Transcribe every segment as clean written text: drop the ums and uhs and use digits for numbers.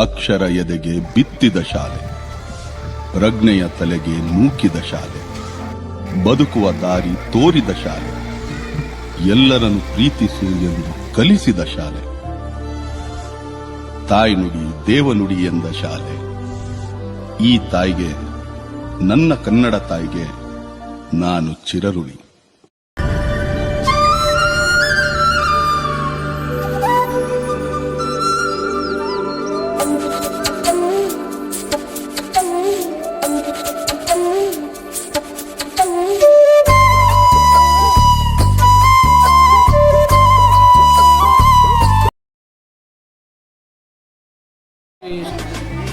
ಅಕ್ಷರ ಎದೆಗೆ ಬಿತ್ತಿದ ಶಾಲೆ, ಪ್ರಜ್ಞೆಯ ತಲೆಗೆ ನೂಕಿದ ಶಾಲೆ, ಬದುಕುವ ದಾರಿ ತೋರಿದ ಶಾಲೆ, ಎಲ್ಲರನ್ನು ಪ್ರೀತಿಸು ಎಂದು ಕಲಿಸಿದ ಶಾಲೆ, ತಾಯ್ನುಡಿ ದೇವನುಡಿ ಎಂದ ಶಾಲೆ. ಈ ತಾಯಿಗೆ, ನನ್ನ ಕನ್ನಡ ತಾಯಿಗೆ ನಾನು ಚಿರಋಣಿ.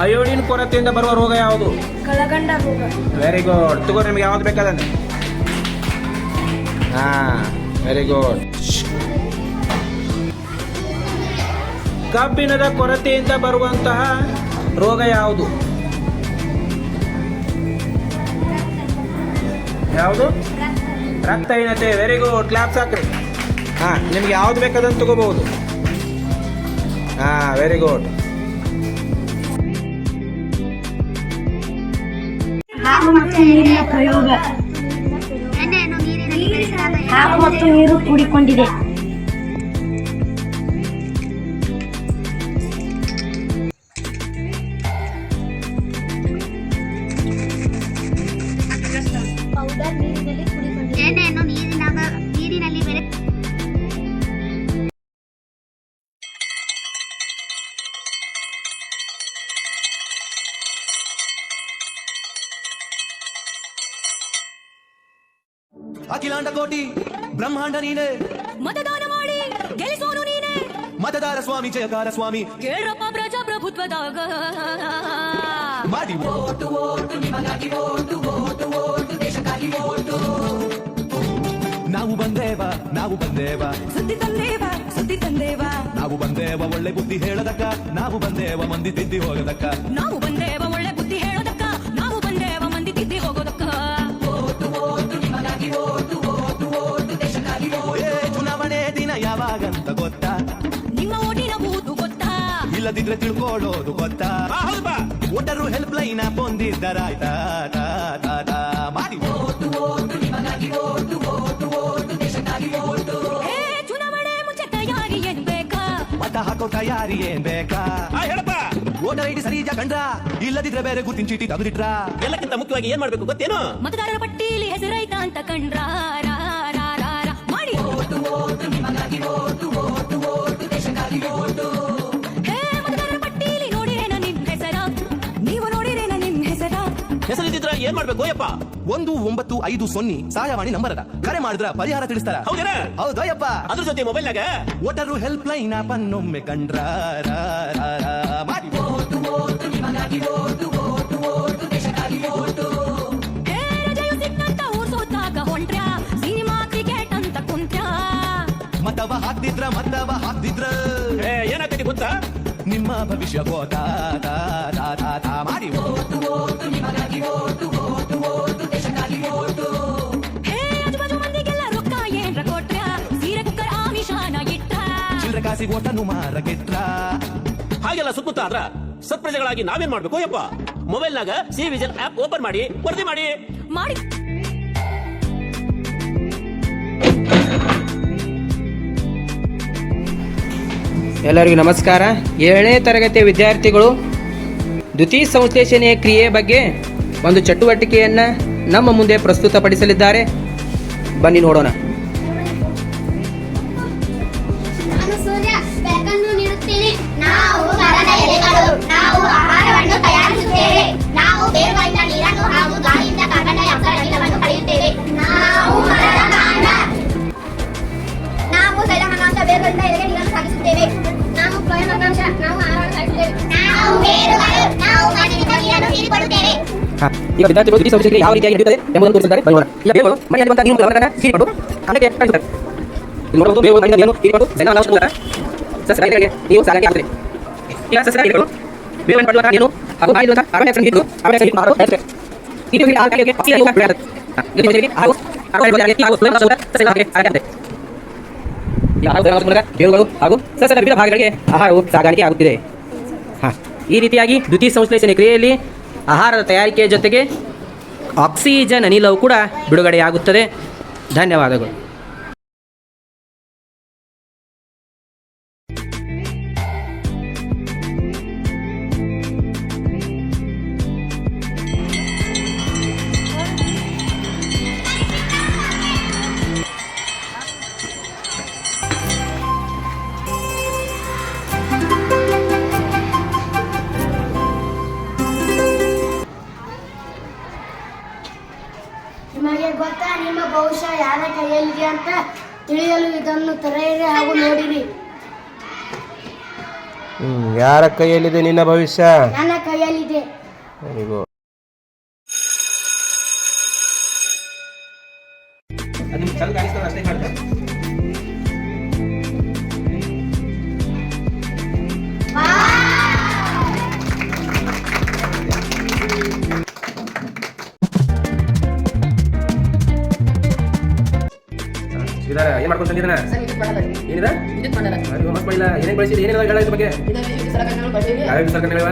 ಅಯೋಡಿನ್ ಕೊರತೆಯಿಂದ ಬರುವ ರೋಗ ಯಾವುದು? ಕಳಗಂಡ ರೋಗ. Very good. ತಗೋ, ನಿಮಗೆ ಯಾವ್ದು ಬೇಕಾದಂತೆ. Very good. ಕಬ್ಬಿಣದ ಕೊರತೆಯಿಂದ ಬರುವಂತಹ ರೋಗ ಯಾವುದು? ಯಾವುದು? ರಕ್ತಹೀನತೆ. Very good. ಕ್ಲಾಪ್ಸ್ ಹಾಕ್ರಿ. ನಿಮ್ಗೆ ಯಾವ್ದು ಬೇಕಾದಂತ ತಗೋಬಹುದು. Very good. ಹಾವು ಮತ್ತು ನೀರಿನ ಪ್ರಯೋಗ. ಹಾವು ಮತ್ತು ನೀರು ಕೂಡಿಕೊಂಡಿದೆ. ನೀರಿನಲ್ಲಿ ಬೆರೆ ಅಖಿಲಾಂಡ ಕೋಟಿ ಬ್ರಹ್ಮಾಂಡ ನೀನೆ, ಮತದಾನ ಮಾಡಿ ಗೆಲ್ಲಿಸೋನು ನೀನೆ, ಮತದಾರ ಸ್ವಾಮಿ ಜಯಕಾರ ಸ್ವಾಮಿ, ಕೇಳ್ರಪ್ಪ ಪ್ರಜಾಪ್ರಭುತ್ವದಾಗ ಮಾಡಿ ಓಟು ಓಟು ನಿಮಗಾಗಿ ಓಟು ಓಟು ಓಟು ದೇಶಕ್ಕಾಗಿ ಓಟು. ನಾವು ಬಂದೇವ ನಾವು ಬಂದೇವ ಸುದ್ದಿ ತಂದೇವ ಸುದ್ದಿ ತಂದೇವ, ನಾವು ಬಂದೇವ ಒಳ್ಳೆ ಬುದ್ಧಿ ಹೇಳದಕ್ಕ, ನಾವು ಬಂದೇವ ಮಂದಿ ತಿದ್ದಿ ಹೋಗದಕ್ಕ, ನಾವು ಬಂದೇವ ಒಳ್ಳೆ ಬುದ್ಧಿ ಹೇಳೋದಕ್ಕ, ನಾವು ಬಂದೇವ ಮಂದಿ ತಿದ್ದಿ ಹೋಗೋದಕ್ಕ. ಓಟು ಓಟು ನಿಮಗಾಗಿ ಓಟು ಓಟು ಓಟು ದೇಶಕ್ಕಾಗಿ ಓಟು. ಚುನಾವಣೆ ದಿನ ಯಾವಾಗಂತ ಗೊತ್ತಾ? ನಿಮ್ಮ ಓಟಿನ ಬೂತು ಗೊತ್ತಾ? ಇಲ್ಲದಿದ್ರೆ ತಿಳ್ಕೊಳ್ಳೋದು ಗೊತ್ತಾ? ವೋಟರು ಹೆಲ್ಪ್ ಲೈನ್ ಹೊಂದಿದ್ದರಾಯ್ತಾ? ಮಾಡಿ ಓಟು ಓಟು ನಿಮಗಾಗಿ ಓಟು ಓಟು ಓಟು ದೇಶಕ್ಕಾಗಿ ಓಟು. ಚುನಾವಣೆ ಮುಂಚೆ ತಯಾರಿ ಏನ್ ಬೇಕಾ? ಮತ ಹಾಕೋ ತಯಾರಿ ಏನ್ ಬೇಕಾ? ಹೇಳಪ್ಪ. ವೋಟರ್ ಐಡಿ ಸರಿಜ ಕಂಡ್ರ, ಇಲ್ಲದಿದ್ರೆ ಬೇರೆ ಗುರ್ತಿನ ಚೀಟಿ ತೆಗೆದಿಟ್ರ. ಎಲ್ಲಕ್ಕಿಂತ ಮುಖ್ಯವಾಗಿ ಏನ್ ಮಾಡ್ಬೇಕು ಗೊತ್ತೇನು? ಮತದಾರರ ಪಟ್ಟೀಲಿ ಹೆಸರೈತಾ ಅಂತ ಕಂಡ್ರ ಮಾಡಿ ಓಟು ಓಟು ನಿಮಗಾಗಿ ಓಟು ಓಟು ಓಟು ದೇಶಕ್ಕಾಗಿ ಓಟು. ಮತದಾರರ ಪಟ್ಟೀಲಿ ನೋಡಿರೇನ ನಿಮ್ ಹೆಸರ? ನೀವು ನೋಡಿರೇನ ನಿಮ್ ಹೆಸರ? ಹೆಸರಿದ್ರ ಏನ್ ಮಾಡ್ಬೇಕು ಯಪ್ಪ? 1950 ಸಹಾಯವಾಣಿ ನಂಬರ್ ಅದ. ಕರೆ ಮಾಡಿದ್ರ ಪರಿಹಾರ ತಿಳಿಸ್ತಾರ. ಹೌದಯ್ಯಪ್ಪ. ಅದ್ರ ಜೊತೆ ಮೊಬೈಲ್ನಾಗ ವೋಟರು ಹೆಲ್ಪ್ ಲೈನ್ ಪನ್ನೊಮ್ಮೆ ಕಂಡ್ರ ಮಾಡಿ ಓಟು ಓಟು ನಿಮಗಾಗಿ ಓಟು ಓಟು ಓಟು ದೇಶಕ್ಕಾಗಿ ಓಟು. ರಜೆಯು ಸಿಕ್ಕಂತ ಊರ್ ಸುತ್ತಾಕ ಹೊಂಟ್ರ್ಯಾ, ಸಿನಿಮಾ ಕ್ರಿಕೆಟ್ ಅಂತ ಕುಂತ್ರ್ಯಾ, ಮತವ ಹಾಕ್ತಿದ್ರ ಏನಾಗ್ತೈತಿ ಗೊತ್ತಾ? ನಿಮ್ಮ ಭವಿಷ್ಯ ಗೋತಾ ಮಾಡಿ ಓಟು ಓಟು ನಿಮಗಾಗಿ ಓಟು ಓಟು ಓಟು ದೇಶಕ್ಕಾಗಿ ಓಟು. ಆಜುಬಾಜು ಮಂದಿಗೆಲ್ಲ ರೊಕ್ಕ ಏನ್ರ ಕೊಟ್ರ್ಯಾ, ಸೀರೆ ಕುಕ್ಕರ್ ಆಮಿಷಾನ ಇಟ್ಟ, ಚಿಲ್ರೆ ಕಾಸಿಗೆ ಓಟನ್ನು ಮಾರಕಿಟ್ರ. ಹಾಗೆಲ್ಲ ಸುತ್ತಮುತ್ತ ಆದ್ರ ಸತ್ಪ್ರಜೆಗಳಾಗಿ ನಾವೇನ್ ಮಾಡ್ಬೇಕು ಯಪ್ಪ? ಮೊಬೈಲ್ನಾಗ ಸಿ ವಿಜಿಲ್ ಆಪ್ ಓಪನ್ ಮಾಡಿ ವರದಿ ಮಾಡಿ. ಎಲ್ಲರಿಗೂ ನಮಸ್ಕಾರ. 7ನೇ ತರಗತಿಯ ವಿದ್ಯಾರ್ಥಿಗಳು ದ್ವಿತೀಯ ಸಂಶ್ಲೇಷಣೆಯ ಕ್ರಿಯೆ ಬಗ್ಗೆ ಒಂದು ಚಟುವಟಿಕೆಯನ್ನು ನಮ್ಮ ಮುಂದೆ ಪ್ರಸ್ತುತಪಡಿಸಲಿದ್ದಾರೆ. ಬನ್ನಿ ನೋಡೋಣ. ನಾನು ಸೂರ್ಯ ಬೆಳಕನ್ನು ನೀಡುತ್ತೇನೆ. ನಾವು ಮರದ ಎಲೆಗಳು. ನಾವು ಆಹಾರವನ್ನು ತಯಾರಿಸುತ್ತೇವೆ. ನಾವು ಬೇರುಗಳಿಂದ ನೀರನ್ನು ಹಾಗೂ ಗಾಳಿಯಿಂದ ಕಾರ್ಬನ್ ಡೈಆಕ್ಸೈಡ್ ಅನಿಲವನ್ನು ಪಡೆಯುತ್ತೇವೆ. ನಾವು ಮರದ ಕಾಂಡ. ನಾವು ಸೈಲಮನಾಂಶ ಬೇರುಗಳಿಂದ ಎಲೆಗೆ ನೀರನ್ನು ಸಾಗಿಸುತ್ತೇವೆ. ನಾವು ಪ್ಲೋಯಮನಾಂಶ. ನಾವು ಆಹಾರವನ್ನು ಸಾಗಿಸುತ್ತೇವೆ. ನಾವು ಬೇರುಗಳು. ನಾವು ಮಣ್ಣಿನಿಂದ ನೀರನ್ನು ಹೀರಿಕೊಳ್ಳುತ್ತೇವೆ. ಈಗ ವಿದ್ಯಾರ್ಥಿಗಳು ದ್ವಿತೀಯ ಸಂಶ್ಲೇಷಣೆ ಯಾವ ರೀತಿಯಾಗಿ ನಡೆಯುತ್ತದೆ ಎಂಬುದನ್ನು ತೋರಿಸಿದ್ದಾರೆ. ಬರೋಣ. ಈಗ ಬೇರುಗಳು ಮನೆಯಲ್ಲಿರುವಂತಹ ನೀರು ಲವಣಗಳನ್ನು ಹೀರಿಕೊಂಡು ಅನ್ನಕ್ಕೆ ಕಳಿಸುತ್ತಾರೆ. ಇಲ್ಲಿ ನೋಡಬಹುದು, ಬೇರುಗಳು ಮಣ್ಣಿನ ನೀರನ್ನು ಹೀರಿಕೊಂಡು ಸೈಲಮನಾಂಶ ಮೂಲಕ ಸಸ್ಯಗಳಿಗೆ ನೀರು ಸಾಗಾಣಿಕೆ ಆಗುತ್ತದೆ. ಈಗ ಸಸ್ಯಗಳು ಬೇರುಗಳನ್ನು ಪಡೆಯುವಂತಹ ನೀರು ಹಾಗೂ ಬಾಯಿರುವಂತಹ ಕಾರ್ಬನ್ ಡೈಆಕ್ಸೈಡ್ ನೀರು ಆಹಾರ ತಯಾರಿಸುತ್ತದೆ. ಈ ರೀತಿಯಲ್ಲಿ ಆಹಾರಕ್ಕೆ ಆಕ್ಸಿಜನ್ ಬೆಳೆಯುತ್ತದೆ ಹಾಗೂ ಹಾಗೂ ಸಸ್ಯಗಳಿಗೆ ಆಗುತ್ತದೆ. ಬೇರುಗಳು ಹಾಗೂ ಸಸ್ಯದ ವಿವಿಧ ಭಾಗಗಳಿಗೆ ಆಹಾರವು ಸಾಗಾಣಿಕೆ ಆಗುತ್ತಿದೆ. ಈ ರೀತಿಯಾಗಿ ದ್ಯುತಿ ಸಂಶ್ಲೇಷಣೆ ಕ್ರಿಯೆಯಲ್ಲಿ ಆಹಾರದ ತಯಾರಿಕೆಯ ಜೊತೆಗೆ ಆಕ್ಸಿಜನ್ ಅನಿಲವು ಕೂಡ ಬಿಡುಗಡೆಯಾಗುತ್ತದೆ. ಧನ್ಯವಾದಗಳು. ನಿಮಗೆ ಗೊತ್ತಾ ನಿಮ್ಮ ಭವಿಷ್ಯ ಯಾರ ಕೈಯಲ್ಲಿದೆ ಅಂತ ತಿಳಿಯಲು ಇದನ್ನು ತೆರೆಯಿರಿ ಹಾಗೂ ನೋಡಿರಿ. ಯಾರ ಕೈಯಲ್ಲಿದೆ ನಿನ್ನ ಭವಿಷ್ಯ? ನನ್ನ ಕೈಯಲ್ಲಿದೆ. ಏನ್ ಮಾಡ್ಕೊಂಡು ತಂದಿದ್ದಾನ? ಏನಿದೆ? ಮಸ್ತ್ ಮಾಡಿಲ್ಲ. ಏನೇನು ಬಳಸಿದೆ? ಏನಿದೆ ಹೇಳ ಇದ್ರ ಬಗ್ಗೆ? ಯಾವ್ಯಾವ ಸಲಕರಣೆಗಳಿವ?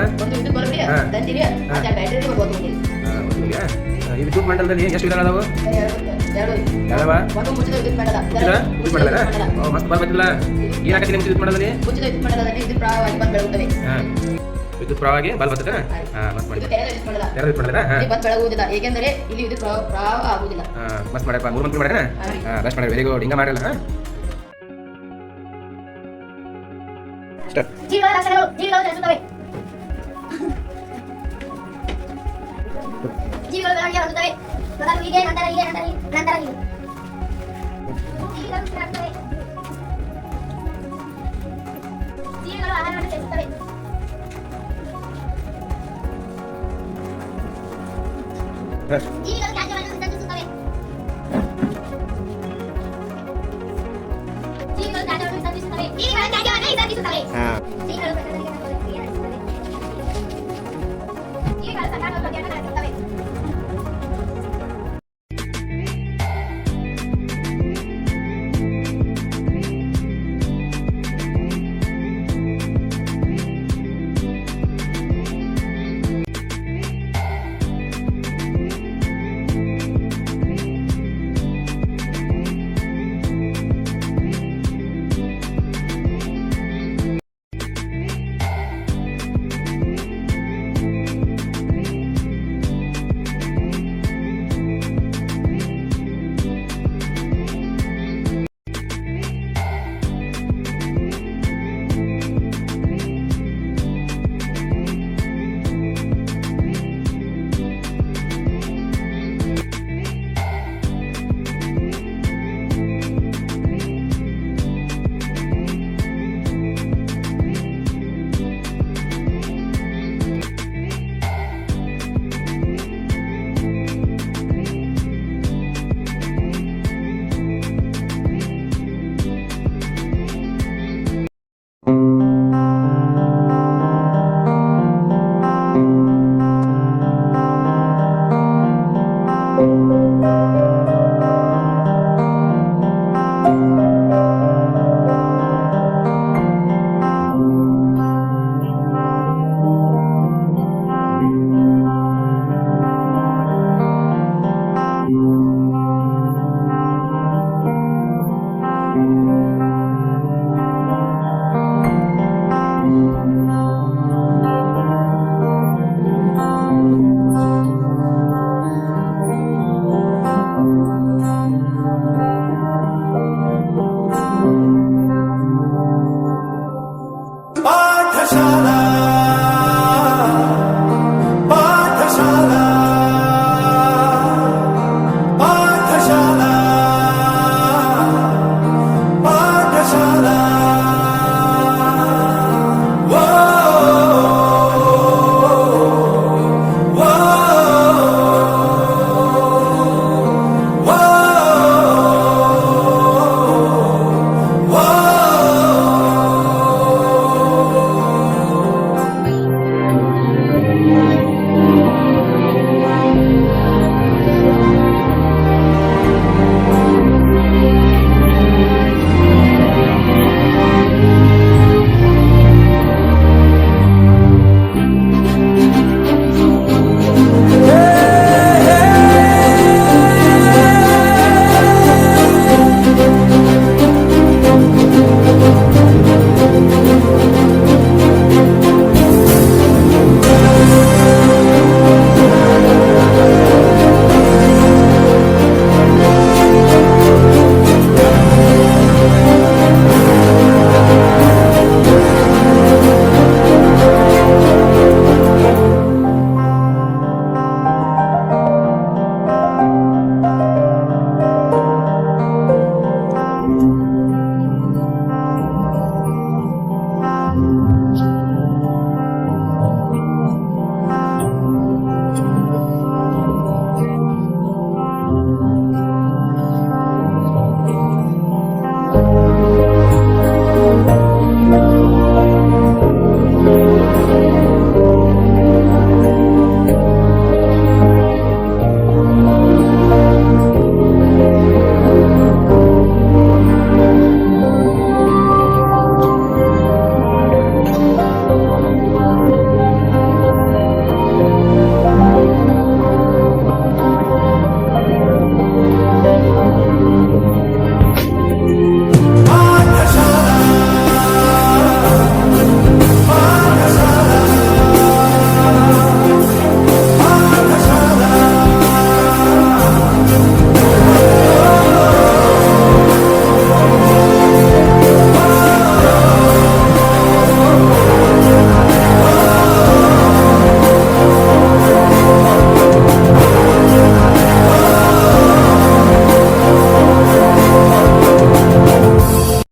ಈ ವಿದ್ಯುತ್ ಮಂಡಲದಲ್ಲಿ ಎಷ್ಟು ವಿಧಗಳದಾವು? ಯಾವ್ಯಾವ? ಮಸ್ತ್ ಬರ್ಬೇಕಿಲ್ಲ. ಏನಾಗತ್ತೆ ನಿಮ್ಮ ವಿದ್ಯುತ್ ಮಂಡಲದಲ್ಲಿ? ವಿದ್ಯುತ್ ಪ್ರವಾಹವಾಗಿ ಬಲ್ ಬರ್ತದೆ. ಮಸ್ತ್ ಮಾಡಿ ಬೆಳಗುವುದಿಲ್ಲ, ಏಕೆಂದರೆ ಇಲ್ಲಿ ವಿದ್ಯುತ್ ಪ್ರವಾಹ ಆಗುವುದಿಲ್ಲ. ಮಸ್ತ್ ಮಾಡ್ಯಪ್ಪ. 3 ಮಂತ್ರಿ ಮಾಡ್ಯಾನ? ಬೆಸ್ಟ್ ಮಾಡಿ. Very good. ಹಿಂಗ ಮಾಡಿಲ್ಲ. ಜೀವಿಗಳ ಲಕ್ಷಣಗಳು. ಜೀವಿಗಳು ಚಲಿಸುತ್ತವೆ. ಜೀವಿಗಳು ಬೆಳವಣಿಗೆ ಹೊಂದುತ್ತವೆ. ಮೊದಲು ಹೀಗೆ, ನಂತರ ಹೀಗೆ, ನಂತರ ಹೀಗೆ. ಜೀವಿಗಳು ಉಸಿರಾಡುತ್ತವೆ. ಜೀವಿಗಳು ಆಹಾರವನ್ನು ಸೇವಿಸುತ್ತವೆ. ಜೀವಿಗಳು